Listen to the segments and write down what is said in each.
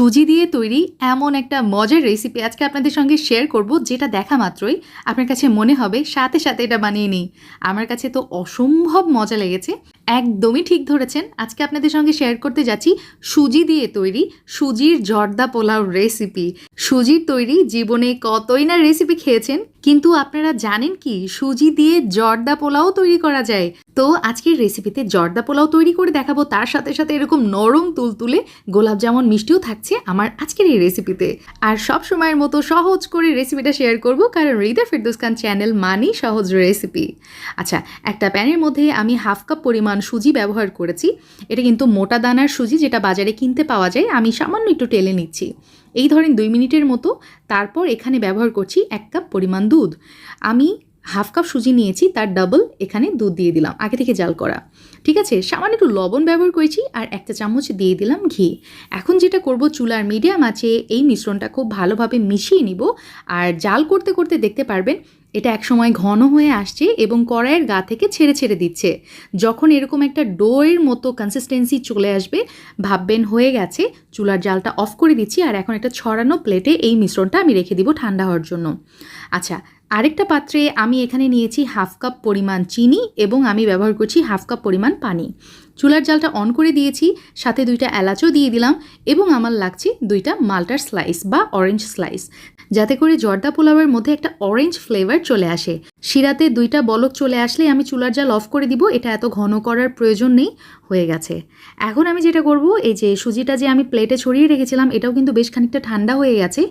সুজি দিয়ে তৈরি এমন একটা মজার রেসিপি আজকে আপনাদের সঙ্গে শেয়ার করব, যেটা দেখা মাত্রই আপনার কাছে মনে হবে সাথে সাথে এটা বানিয়ে নিই। আমার কাছে তো অসম্ভব মজা লেগেছে। একদমই ঠিক ধরেছেন। আজকে আপনাদের সঙ্গে শেয়ার করতে যাচ্ছি সুজি দিয়ে তৈরি সুজির জর্দা পোলাও রেসিপি। সুজির তৈরি জীবনে কতই না রেসিপি খেয়েছেন, কিন্তু আপনারা জানেন কি সুজি দিয়ে জর্দা পোলাও তৈরি করা যায়? তো আজকের রেসিপিতে জর্দা পোলাও তৈরি করে দেখাবো, তার সাথে সাথে এরকম নরম তুলতুলে গোলাপ জামুন মিষ্টিও থাকছে আমার আজকের এই রেসিপিতে। আর সব সময়ের মতো সহজ করে রেসিপিটা শেয়ার করব, কারণ হৃদয় ফেরদৌস খান চ্যানেল মানেই সহজ রেসিপি। আচ্ছা, একটা প্যানের মধ্যে আমি হাফ কাপ পরিমাণ সুজি ব্যবহার করেছি। এটা কিন্তু মোটা দানার সুজি, যেটা বাজারে কিনতে পাওয়া যায়। আমি সামান্য একটু টেলে নিচ্ছি, এই ধরেন 2 মিনিটের মতো। তারপর এখানে ব্যবহার করছি 1 কাপ পরিমাণ দুধ। আমি হাফ কাপ সুজি নিয়েছি, তার ডাবল এখানে দুধ দিয়ে দিলাম, আগে থেকে জাল করা। ঠিক আছে, সামান্য একটু লবণ ব্যবহার করেছি, আর 1 চা চামচ দিয়ে দিলাম ঘি। এখন যেটা করব, চুলার মিডিয়াম আঁচে এই মিশ্রণটা খুব ভালোভাবে মিশিয়ে নিব। আর জাল করতে করতে দেখতে পারবেন এটা একসময় ঘন হয়ে আসছে এবং কড়াইয়ের গা থেকে ছেড়ে ছেড়ে দিচ্ছে। যখন এরকম একটা ডোয়ের মতো কনসিস্টেন্সি চলে আসবে, ভাববেন হয়ে গেছে। চুলার জালটা অফ করে দিচ্ছি, আর এখন একটা ছড়ানো প্লেটে এই মিশ্রণটা আমি রেখে দিব ঠান্ডা হওয়ার জন্য। আচ্ছা, আরেকটা পাত্রে আমি এখানে নিয়েছি হাফ কাপ পরিমাণ চিনি, এবং আমি ব্যবহার করছি হাফ কাপ পরিমাণ পানি। চুলার জালটা অন করে দিয়েছি, সাথে 2টা এলাচও দিয়ে দিলাম, এবং আমার লাগছে 2টা মাল্টার স্লাইস বা অরেঞ্জ স্লাইস, যাতে করে জর্দা পোলাওয়ের মধ্যে একটা অরেঞ্জ ফ্লেভার চলে আসে। শিরাতে 2টা বলক চলে আসলে আমি চুলার জাল অফ করে দিব। এটা এত ঘন করার প্রয়োজন নেই, হয়ে গেছে। এখন আমি যেটা করব, এই যে সুজিটা যে আমি প্লেটে ছড়িয়ে রেখেছিলাম, এটাও কিন্তু বেশ খানিকটা ঠান্ডা হয়ে গেছে।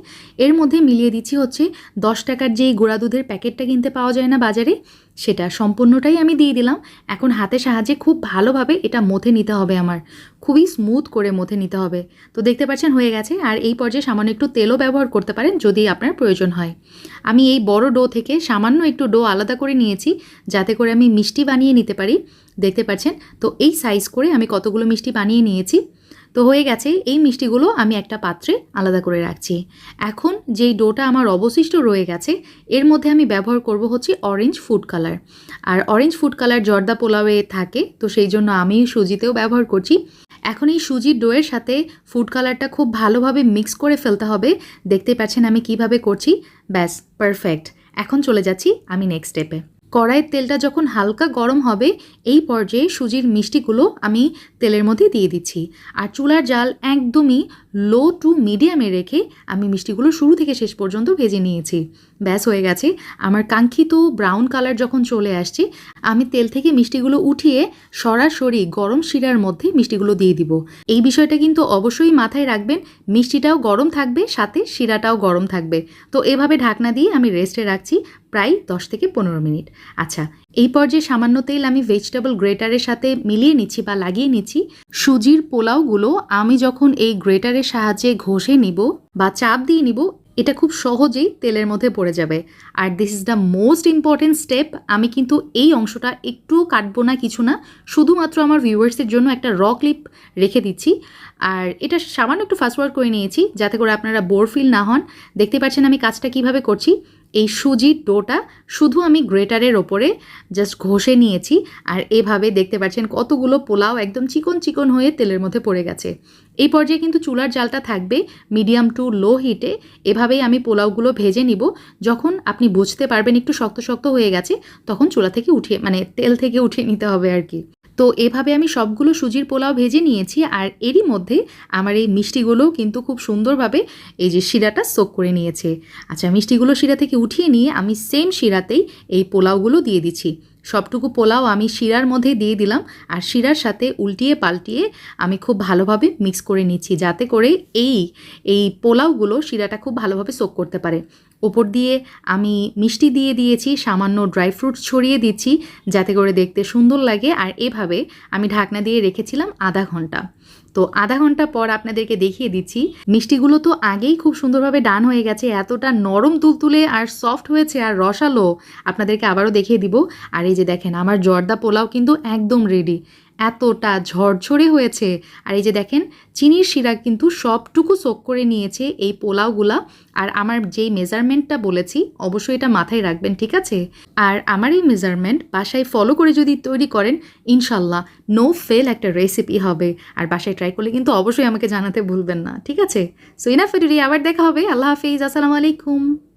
এর মধ্যে মিলিয়ে দিচ্ছি হচ্ছে 10 টাকার যেই গুঁড়া দুধের প্যাকেটটা কিনতে পাওয়া যায় না বাজারে, সেটা সম্পূর্ণটাই আমি দিয়ে দিলাম। এখন হাতের সাহায্যে খুব ভালোভাবে এটা মথে নিতে হবে, আমার খুবই স্মুথ করে মথে নিতে হবে। তো দেখতে পাচ্ছেন হয়ে গেছে। আর এই পর্যায়ে সামান্য একটু তেলও ব্যবহার করতে পারেন যদি আপনার প্রয়োজন হয়। আমি এই বড় ডো থেকে সামান্য একটু ডো আলাদা করে নিয়েছি, যাতে করে আমি মিষ্টি বানিয়ে নিতে পারি। দেখতে পাচ্ছেন তো এই সাইজ করে আমি কতগুলো মিষ্টি বানিয়ে নিয়েছি। তো হয়ে গেছে, এই মিষ্টিগুলো আমি একটা পাত্রে আলাদা করে রাখছি। এখন যেই ডোটা আমার অবশিষ্ট রয়ে গেছে, এর মধ্যে আমি ব্যবহার করব হচ্ছে অরেঞ্জ ফুড কালার। আর অরেঞ্জ ফুড কালার জর্দা পোলাওয়ে থাকে, তো সেই জন্য আমি সুজিতেও ব্যবহার করছি। এখন এই সুজির ডোয়ের সাথে ফুড কালারটা খুব ভালোভাবে মিক্স করে ফেলতে হবে। দেখতে পাচ্ছেন আমি কিভাবে করছি। ব্যাস, পারফেক্ট। এখন চলে যাচ্ছি আমি নেক্সট স্টেপে। কড়াইয়ের তেলটা যখন হালকা গরম হবে, এই পর্যায়ে সুজির মিষ্টিগুলো আমি তেলের মধ্যে দিয়ে দিচ্ছি। আর চুলার জাল একদমই লো টু মিডিয়ামে রেখে আমি মিষ্টিগুলো শুরু থেকে শেষ পর্যন্ত ভেজে নিয়েছি। ব্যাস, হয়ে গেছে। আমার কাঙ্ক্ষিত ব্রাউন কালার যখন চলে আসছে, আমি তেল থেকে মিষ্টিগুলো উঠিয়ে সরাসরি গরম শিরার মধ্যে মিষ্টিগুলো দিয়ে দিব। এই বিষয়টা কিন্তু অবশ্যই মাথায় রাখবেন, মিষ্টিটাও গরম থাকবে, সাথে শিরাটাও গরম থাকবে। তো এভাবে ঢাকনা দিয়ে আমি রেস্টে রাখছি প্রায় 10 থেকে 15 মিনিট। আচ্ছা, এই পর্যায়ে সামান্য তেল আমি ভেজিটেবল গ্রেটারের সাথে মিলিয়ে নিচ্ছি বা লাগিয়ে নিচ্ছি। সুজির পোলাওগুলো আমি যখন এই গ্রেটারের সাহায্যে ঘষে নিব বা চাপ দিয়ে নিব, এটা খুব সহজেই তেলের মধ্যে পড়ে যাবে। আর this is the most important step. আমি কিন্তু এই অংশটা একটুও কাটবো না, কিছু না, শুধুমাত্র আমার ভিউয়ার্সের জন্য একটা র ক্লিপ রেখে দিচ্ছি। আর এটা সামান্য একটু ফাস্ট ওয়ার্ক করে নিয়েছি, যাতে করে আপনারা বোর ফিল না হন। দেখতে পাচ্ছেন আমি কাজটা কিভাবে করছি। এই সুজির ডোটা শুধু আমি গ্রেটারের ওপরে জাস্ট ঘষে নিয়েছি, আর এভাবে দেখতে পাচ্ছেন কতগুলো পোলাও একদম চিকন চিকন হয়ে তেলের মধ্যে পড়ে গেছে। এই পর্যায়ে কিন্তু চুলার জালটা থাকবে মিডিয়াম টু লো হিটে। এভাবেই আমি পোলাওগুলো ভেজে নিব। যখন আপনি বুঝতে পারবেন একটু শক্ত শক্ত হয়ে গেছে, তখন চুলা থেকে উঠিয়ে, মানে তেল থেকে উঠিয়ে নিতে হবে আর কি। তো এভাবে আমি সবগুলো সুজির পোলাও ভেজে নিয়েছি। আর এরই মধ্যে আমার এই মিষ্টিগুলোও কিন্তু খুব সুন্দরভাবে এই যে শিরাটা সোক করে নিয়েছে। আচ্ছা, মিষ্টিগুলো শিরা থেকে উঠিয়ে নিয়ে আমি সেম শিরাতেই এই পোলাওগুলো দিয়ে দিচ্ছি। সবটুকু পোলাও আমি শিরার মধ্যে দিয়ে দিলাম, আর শিরার সাথে উল্টিয়ে পাল্টিয়ে আমি খুব ভালোভাবে মিক্স করে নিচ্ছি, যাতে করে এই পোলাওগুলো শিরাটা খুব ভালোভাবে সোক করতে পারে। ওপর দিয়ে আমি মিষ্টি দিয়ে দিয়েছি, সামান্য ড্রাই ফ্রুটস ছড়িয়ে দিচ্ছি, যাতে করে দেখতে সুন্দর লাগে। আর এভাবে আমি ঢাকনা দিয়ে রেখেছিলাম আধা ঘন্টা। তো আধা ঘন্টা পর আপনাদেরকে দেখিয়ে দিচ্ছি। মিষ্টিগুলো তো আগেই খুব সুন্দরভাবে ডান হয়ে গেছে, এতটা নরম তুলতুলে আর সফট হয়েছে আর রসালো। আপনাদেরকে আবারও দেখিয়ে দিব। আর এই যে দেখেন, আমার জর্দা পোলাও কিন্তু একদম রেডি। এতটা ঝরঝরে হয়েছে। আর এই যে দেখেন চিনির শিরা কিন্তু সবটুকু সোক করে নিয়েছে এই পোলাওগুলা। আর আমার যেই মেজারমেন্টটা বলেছি অবশ্যই এটা মাথায় রাখবেন, ঠিক আছে? আর আমার এই মেজারমেন্ট বাসায় ফলো করে যদি তৈরি করেন ইনশাল্লাহ নো ফেল একটা রেসিপি হবে। আর বাসায় ট্রাই করলে কিন্তু অবশ্যই আমাকে জানাতে ভুলবেন না, ঠিক আছে? সো ইনাফ ফর টুডে, আবার দেখা হবে। আল্লাহ হাফিজ, আসসালামু আলাইকুম।